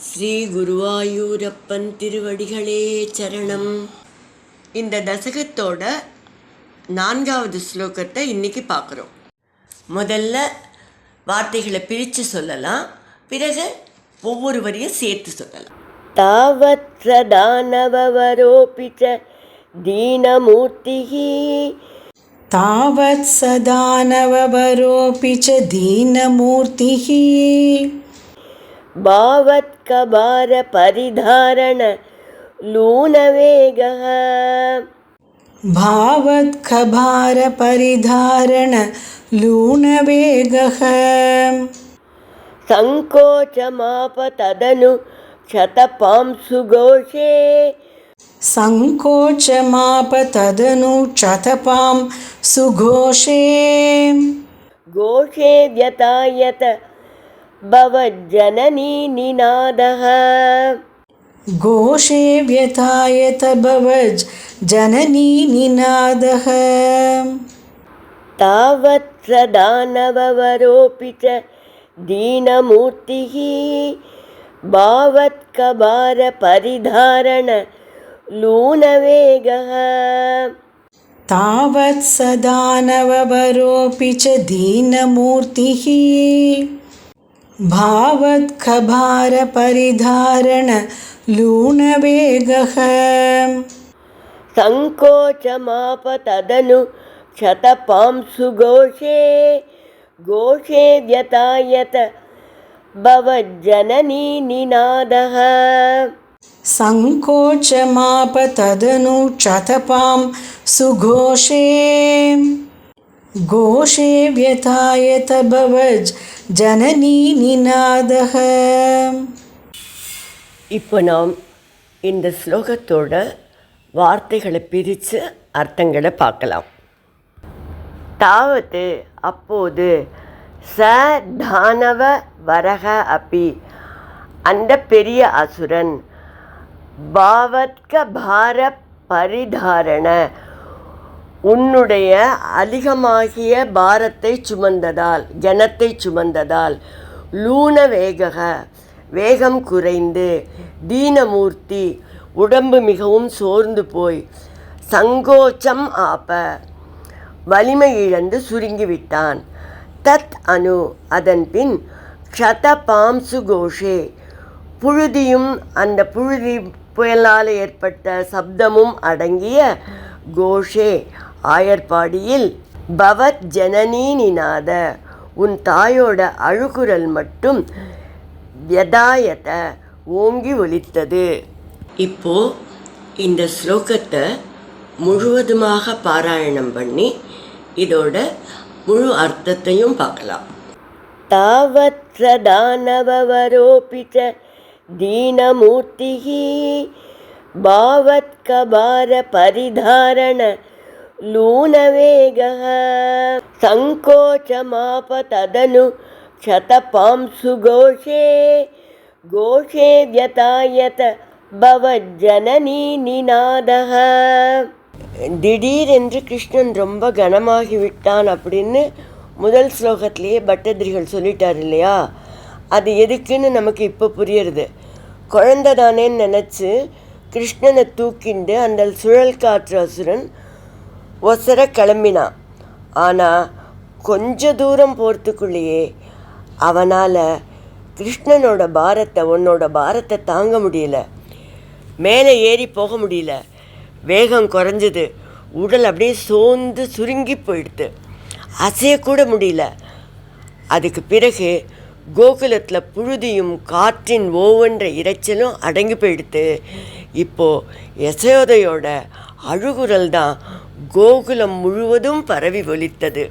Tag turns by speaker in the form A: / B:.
A: ஸ்ரீ குருவாயூரப்பன் திருவடிகளே சரணம். இந்த தசகத்தோட 4வது ஸ்லோகத்தை இன்னைக்கு பார்க்குறோம். முதல்ல வார்த்தைகளை பிரித்து சொல்லலாம், பிறகு ஒவ்வொரு வரியும் சேர்த்து சொல்லலாம்.
B: தாவத் சதானவரோபி ச தீனமூர்த்திஹ
C: தாவத் சதானவரோபி ச தீனமூர்த்திஹ
B: பாவத் கபார பரிதாரண லூனவேகः
C: பாவத் கபார பரிதாரண லூனவேகः
B: சங்கோச்சமாப ததனு க்ஷதபாம்சுகோஷே
C: சங்கோச்சமாப ததனு க்ஷதபாம் சுகோஷே
B: கோஷே வ்யதாயத பவஜ்ஜனனி நிநாதः
C: கோஷே வ்யதாயத பவஜ் ஜனனி நிநாதः
B: தாவத் சதானவரோபி ச தீனமூர்த்திஹ பாவத் கபார பரிதாரண லூனவேகः
C: தாவத் சதானவரோபி ச தீனமூர்த்திஹ பாவத் கபார பரிதாரண லூனவேகः
B: சங்கோச்சமாப ததனு க்ஷதபாம்சுகோஷே கோஷே வ்யதாயத பவஜ்ஜனனி நிநாதः
C: சங்கோச்சமாப ததனு க்ஷதபாம் சுகோஷே கோஷே வ்யதாயத பவஜ் ஜனனி நிநாதः.
B: இப்போ நாம் இந்த ஸ்லோகத்தோட வார்த்தைகளை பிரித்து அர்த்தங்களை பார்க்கலாம். தாவது அப்போது, ச தானவ வரக அப்பி அந்த பெரிய அசுரன், பாவத்க பார பரிதாரண உன்னுடைய அதிகமாகிய பாரத்தை சுமந்ததால், ஜனத்தை சுமந்ததால், லூன வேகக வேகம் குறைந்து, தீனமூர்த்தி உடம்பு மிகவும் சோர்ந்து போய், சங்கோச்சம் ஆப்ப வலிமை இழந்து சுருங்கிவிட்டான். தத் அனு அதன் பின், க்ஷதபாம்சு கோஷே புழுதியும் அந்த புழுதி புயலால் ஏற்பட்ட சப்தமும் அடங்கிய கோஷே ஆயர்பாடியில், பவத் ஜனனி நிநாத உன் தாயோட அழுகுரல் மட்டும் வ்யதாயத ஓங்கி ஒலித்தது.
A: இப்போ இந்த ஸ்லோகத்தை முழுவதுமாக பாராயணம் பண்ணி இதோட முழு அர்த்தத்தையும் பார்க்கலாம்.
B: தாவத் சதானவரோபி ச தீனமூர்த்திஹ பாவத் கபார பரிதாரண லூனவேகः சங்கோச்சமாப ததனு க்ஷதபாம்சுகோஷே கோஷே வ்யதாயத பவஜ்ஜனனி நிநாதः. திடீரென்று கிருஷ்ணன் ரொம்ப கனமாகிவிட்டான் அப்படின்னு முதல் ஸ்லோகத்திலேயே பட்டதிரிகள் சொல்லிட்டார் இல்லையா? அது எதுக்குன்னு நமக்கு இப்போ புரியுறது. குழந்தை தானேன்னு நினச்சி கிருஷ்ணனை தூக்கிண்டு அந்த சுழல் காற்று அசுரன் ஒசர கிளம்பினான். ஆனால் கொஞ்ச தூரம் போகிறதுக்குள்ளேயே அவனால் கிருஷ்ணனோட பாரத்தை, உன்னோட பாரத்தை தாங்க முடியல, மேலே ஏறி போக முடியல, வேகம் குறைஞ்சது, உடல் அப்படியே சோர்ந்து சுருங்கி போயிடுது, அசையக்கூட முடியல. அதுக்கு பிறகு கோகுலத்தில் புழுதியும் காற்றின் ஒவ்வொன்ற இரைச்சலும் அடங்கி போயிடுத்து. இப்போது யசோதையோட அழுகுரல் தான் கோகுலம் முழுவதும் பரவி ஒலித்தது.